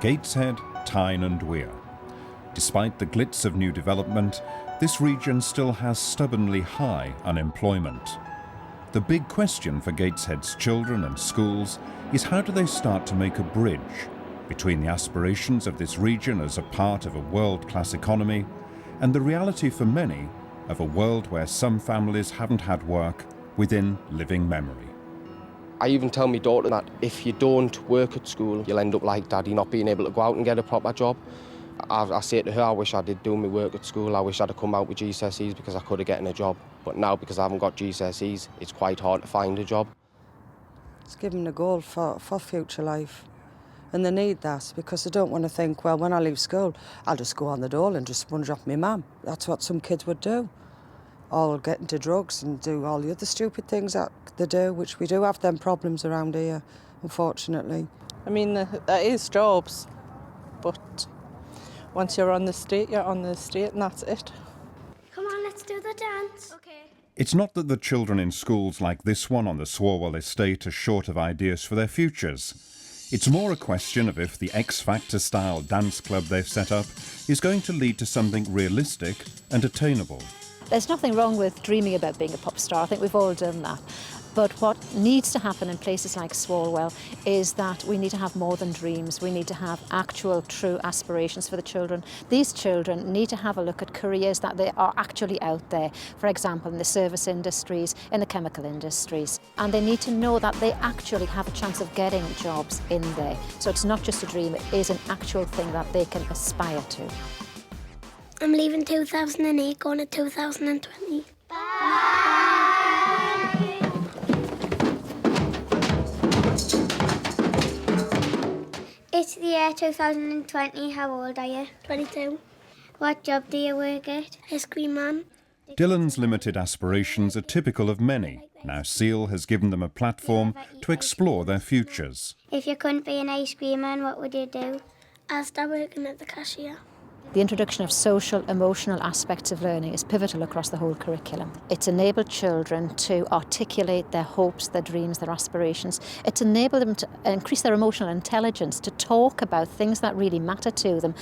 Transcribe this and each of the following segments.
Gateshead, Tyne and Wear. Despite the glitz of new development, this region still has stubbornly high unemployment. The big question for Gateshead's children and schools is how do they start to make a bridge between the aspirations of this region as a part of a world-class economy and the reality for many of a world where some families haven't had work within living memory. I even tell my daughter that if you don't work at school, you'll end up like Daddy, not being able to go out and get a proper job. I say to her, I wish I did do my work at school. I wish I'd have come out with GCSEs because I could have gotten a job. But now, because I haven't got GCSEs, it's quite hard to find a job. It's given a goal for future life. And they need that because they don't want to think, well, when I leave school, I'll just go on the dole and just sponge off my mum. That's what some kids would do. Or get into drugs and do all the other stupid things that they do, which we do have them problems around here, unfortunately. I mean, there is jobs, but once you're on the street, you're on the street and that's it. Come on, let's do the dance. Okay. It's not that the children in schools like this one on the Swarwell estate are short of ideas for their futures. It's more a question of if the X Factor style dance club they've set up is going to lead to something realistic and attainable. There's nothing wrong with dreaming about being a pop star. I think we've all done that. But what needs to happen in places like Swalwell is that we need to have more than dreams. We need to have actual, true aspirations for the children. These children need to have a look at careers that they are actually out there. For example, in the service industries, in the chemical industries. And they need to know that they actually have a chance of getting jobs in there. So it's not just a dream, it is an actual thing that they can aspire to. I'm leaving 2008, going to 2020. Bye! It's the year 2020. How old are you? 22. What job do you work at? Ice cream man. Dylan's limited aspirations are typical of many. Now Seal has given them a platform to explore their futures. If you couldn't be an ice cream man, what would you do? I'll start working at the cashier. The introduction of social, emotional aspects of learning is pivotal across the whole curriculum. It's enabled children to articulate their hopes, their dreams, their aspirations. It's enabled them to increase their emotional intelligence, to talk about things that really matter to them.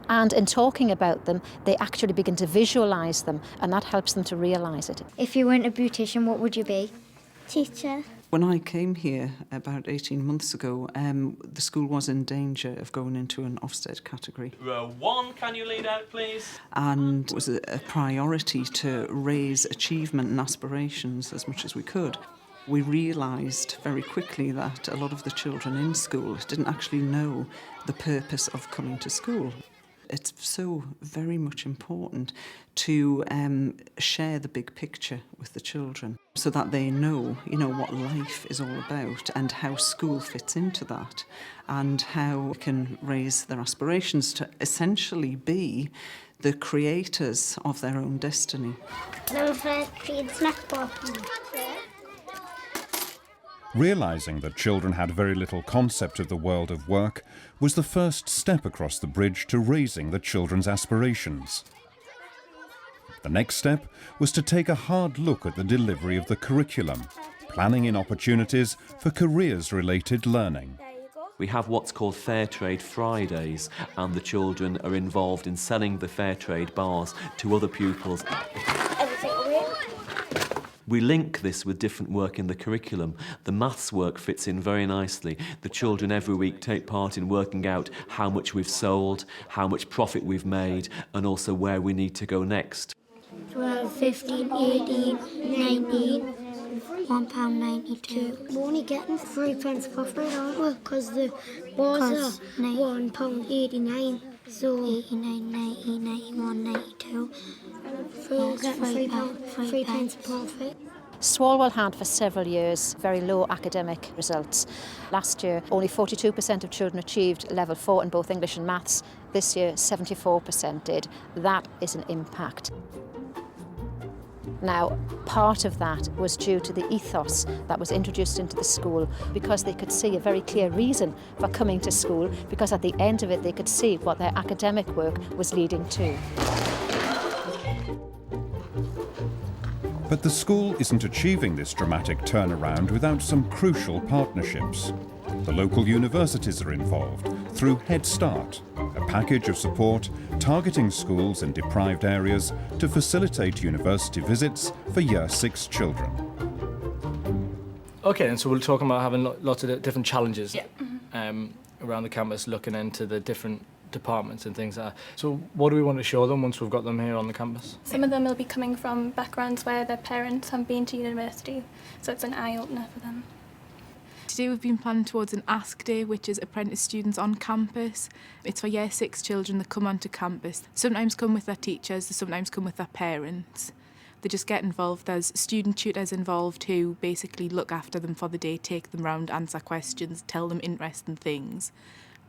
And in talking about them, they actually begin to visualise them, and that helps them to realise it. If you weren't a beautician, what would you be? Teacher. When I came here about 18 months ago, the school was in danger of going into an Ofsted category. Row 1, can you lead out, please? And it was a priority to raise achievement and aspirations as much as we could. We realised very quickly that a lot of the children in school didn't actually know the purpose of coming to school. It's so very much important to share the big picture with the children so that they know, what life is all about and how school fits into that and how we can raise their aspirations to essentially be the creators of their own destiny. Realising that children had very little concept of the world of work was the first step across the bridge to raising the children's aspirations. The next step was to take a hard look at the delivery of the curriculum, planning in opportunities for careers-related learning. We have what's called Fair Trade Fridays, and the children are involved in selling the fair trade bars to other pupils. We link this with different work in the curriculum. The maths work fits in very nicely. The children every week take part in working out how much we've sold, how much profit we've made, and also where we need to go next. 12, 15, 18, 19, £1.92. We're only getting 3 pence profit, aren't we? Because the bars are £1.89. So 89, 90, 91, 92. We're getting £3 pence profit. Swalwell had for several years very low academic results. Last year, only 42% of children achieved level 4 in both English and maths. This year, 74% did. That is an impact. Now, part of that was due to the ethos that was introduced into the school because they could see a very clear reason for coming to school, because at the end of it they could see what their academic work was leading to. But the school isn't achieving this dramatic turnaround without some crucial partnerships. The local universities are involved through Head Start, a package of support targeting schools in deprived areas to facilitate university visits for Year 6 children. Okay, and so we're talking about having lots of different challenges around the campus, looking into the different departments and things like that. So what do we want to show them once we've got them here on the campus? Some of them will be coming from backgrounds where their parents have been to university, so it's an eye-opener for them. Today we've been planning towards an Ask Day, which is apprentice students on campus. It's for Year 6 children that come onto campus. Sometimes come with their teachers, they sometimes come with their parents. They just get involved. There's student tutors involved who basically look after them for the day, take them round, answer questions, tell them interesting things.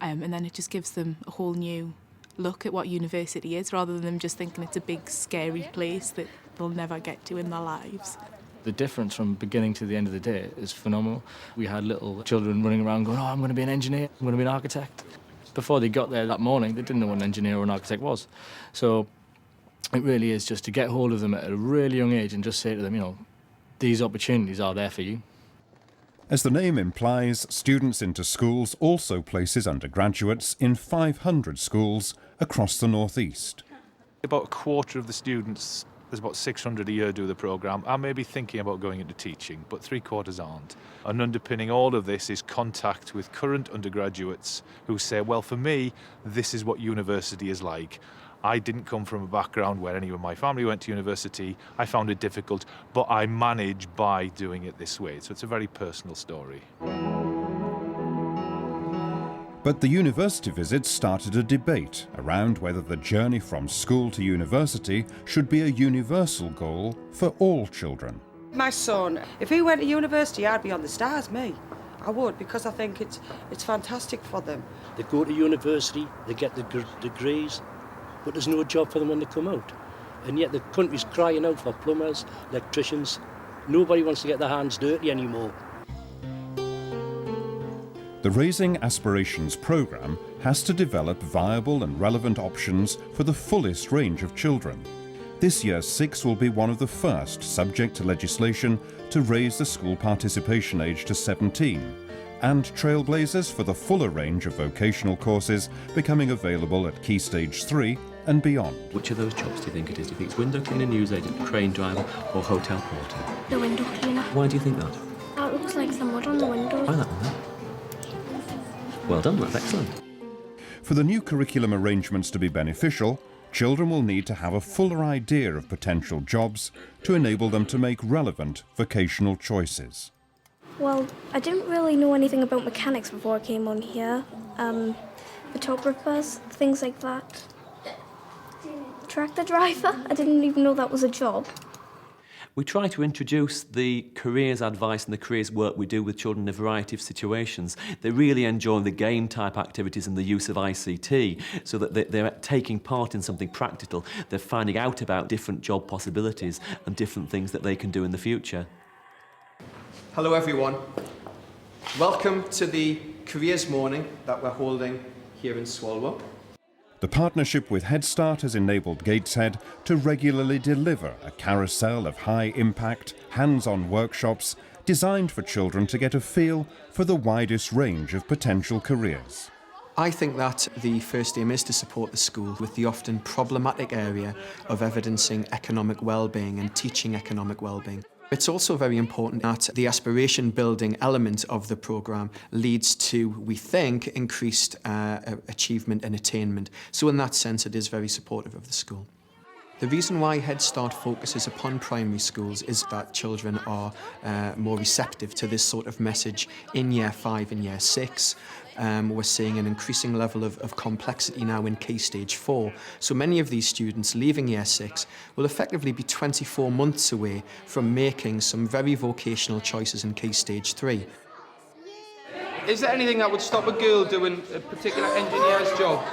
And then it just gives them a whole new look at what university is, rather than them just thinking it's a big, scary place that they'll never get to in their lives. The difference from beginning to the end of the day is phenomenal. We had little children running around going, oh, I'm going to be an engineer, I'm going to be an architect. Before they got there that morning, they didn't know what an engineer or an architect was. So it really is just to get hold of them at a really young age and just say to them, you know, these opportunities are there for you. As the name implies, Students Into Schools also places undergraduates in 500 schools across the northeast. About a quarter of the students, there's about 600 a year do the programme, are maybe thinking about going into teaching, but 3/4 aren't. And underpinning all of this is contact with current undergraduates who say, well, for me, this is what university is like. I didn't come from a background where any of my family went to university. I found it difficult, but I managed by doing it this way. So it's a very personal story. But the university visits started a debate around whether the journey from school to university should be a universal goal for all children. My son, if he went to university, I'd be on the stars, me. I would, because I think it's fantastic for them. They go to university, they get the degrees, but there's no job for them when they come out. And yet the country's crying out for plumbers, electricians. Nobody wants to get their hands dirty anymore. The Raising Aspirations programme has to develop viable and relevant options for the fullest range of children. This Year 6 will be one of the first, subject to legislation, to raise the school participation age to 17, and trailblazers for the fuller range of vocational courses becoming available at Key Stage 3 and beyond. Which of those jobs do you think it is? Do you think it's window cleaner, newsagent, crane driver or hotel porter? The window cleaner. Why do you think that? That looks like some mud on the window. Try that one then. Well done, that's excellent. For the new curriculum arrangements to be beneficial, children will need to have a fuller idea of potential jobs to enable them to make relevant vocational choices. Well, I didn't really know anything about mechanics before I came on here. Photographers, things like that. Tractor driver, I didn't even know that was a job. We try to introduce the careers advice and the careers work we do with children in a variety of situations. They really enjoy the game type activities and the use of ICT, so that they're taking part in something practical. They're finding out about different job possibilities and different things that they can do in the future. Hello everyone. Welcome to the Careers Morning that we're holding here in Swallow. The partnership with Head Start has enabled Gateshead to regularly deliver a carousel of high-impact, hands-on workshops designed for children to get a feel for the widest range of potential careers. I think that the first aim is to support the school with the often problematic area of evidencing economic well-being and teaching economic well-being. It's also very important that the aspiration-building element of the programme leads to, we think, increased achievement and attainment. So in that sense, it is very supportive of the school. The reason why Head Start focuses upon primary schools is that children are more receptive to this sort of message in Year 5 and Year 6. We're seeing an increasing level of complexity now in Key Stage 4. So many of these students leaving Year 6 will effectively be 24 months away from making some very vocational choices in Key Stage 3. Is there anything that would stop a girl doing a particular engineer's job?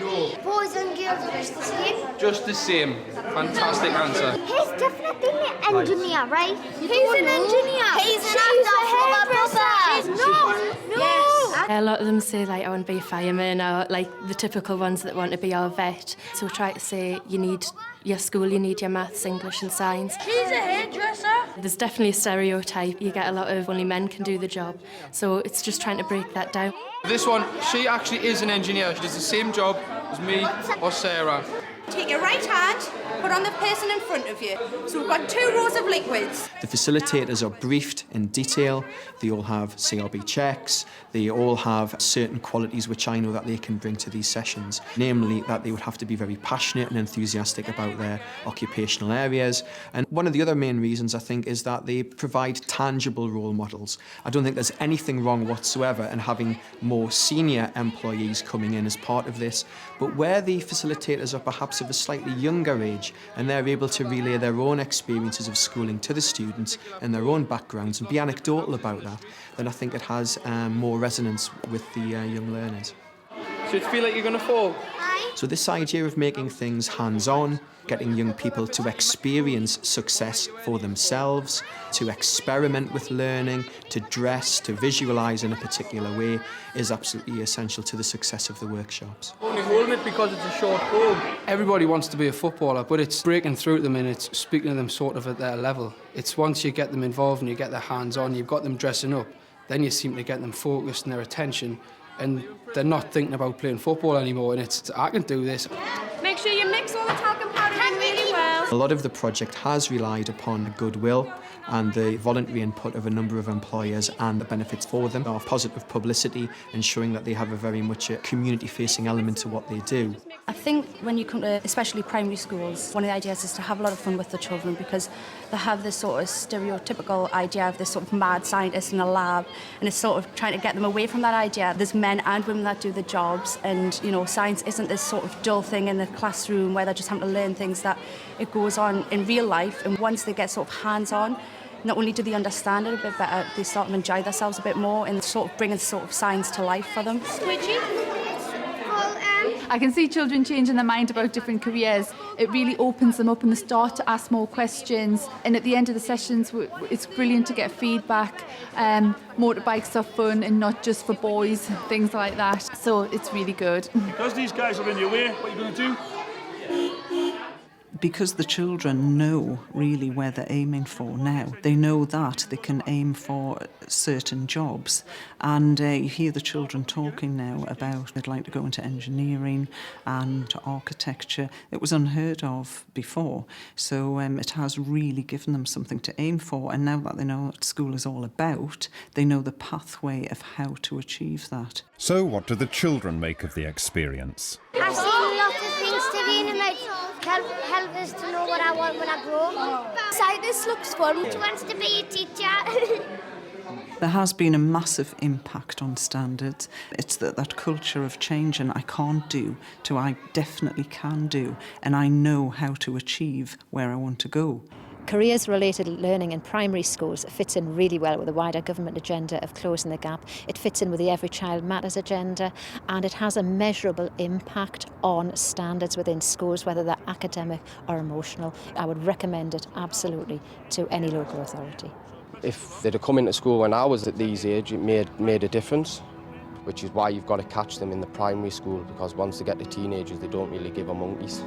No. Boys and girls are just the same. Just the same. Fantastic answer. He's definitely an engineer, right? He's an engineer. He's an actor for my brother. No. A lot of them say, like, I want to be a fireman, or like the typical ones that want to be our vet. So we try to say, you need your school, you need your maths, English and science. She's a hairdresser. There's definitely a stereotype. You get a lot of only men can do the job. So it's just trying to break that down. This one, she actually is an engineer. She does the same job as me or Sarah. Take your right hand, put on the person in front of you. So we've got 2 rows of liquids. The facilitators are briefed in detail. They all have CRB checks. They all have certain qualities which I know that they can bring to these sessions. Namely, that they would have to be very passionate and enthusiastic about their occupational areas. And one of the other main reasons, I think, is that they provide tangible role models. I don't think there's anything wrong whatsoever in having more senior employees coming in as part of this. But where the facilitators are perhaps of a slightly younger age and they're able to relay their own experiences of schooling to the students and their own backgrounds and be anecdotal about that, then I think it has more resonance with the young learners. So you feel like you're going to fall? So this idea of making things hands-on, getting young people to experience success for themselves, to experiment with learning, to dress, to visualise in a particular way, is absolutely essential to the success of the workshops. Only holding it because it's a short hold. Everybody wants to be a footballer, but it's breaking through to them and it's speaking to them sort of at their level. It's once you get them involved and you get their hands on, you've got them dressing up, then you seem to get them focused and their attention, and they're not thinking about playing football anymore, and it's, I can do this. Make sure you mix all the talcum powder in really well. A lot of the project has relied upon goodwill and the voluntary input of a number of employers, and the benefits for them are positive publicity, ensuring that they have a very much a community-facing element to what they do. I think when you come to especially primary schools, one of the ideas is to have a lot of fun with the children, because they have this sort of stereotypical idea of this sort of mad scientist in a lab, and it's sort of trying to get them away from that idea. There's men and women that do the jobs, and you know, science isn't this sort of dull thing in the classroom where they're just having to learn things, that it goes on in real life, and once they get sort of hands-on, not only do they understand it a bit better, they sort of enjoy themselves a bit more and sort of bringing sort of science to life for them. Squidgy. I can see children changing their mind about different careers. It really opens them up in the start to ask more questions, and at the end of the sessions it's brilliant to get feedback. Motorbikes are fun and not just for boys, things like that, so it's really good. Because these guys are in your way, what are you going to do? Because the children know really where they're aiming for now. They know that they can aim for certain jobs. And you hear the children talking now about they'd like to go into engineering and architecture. It was unheard of before. So it has really given them something to aim for. And now that they know what school is all about, they know the pathway of how to achieve that. So what do the children make of the experience? I've seen lots of things today and it might help us to know what I want when I grow up. Science looks fun. She wants to be a teacher. There has been a massive impact on standards. It's that culture of change, and I can't do to I definitely can do, and I know how to achieve where I want to go. Careers-related learning in primary schools fits in really well with the wider government agenda of closing the gap. It fits in with the Every Child Matters agenda, and it has a measurable impact on standards within schools, whether they're academic or emotional. I would recommend it absolutely to any local authority. If they'd have come into school when I was at these age, it made a difference, which is why you've got to catch them in the primary school, because once they get to teenagers, they don't really give a monkeys.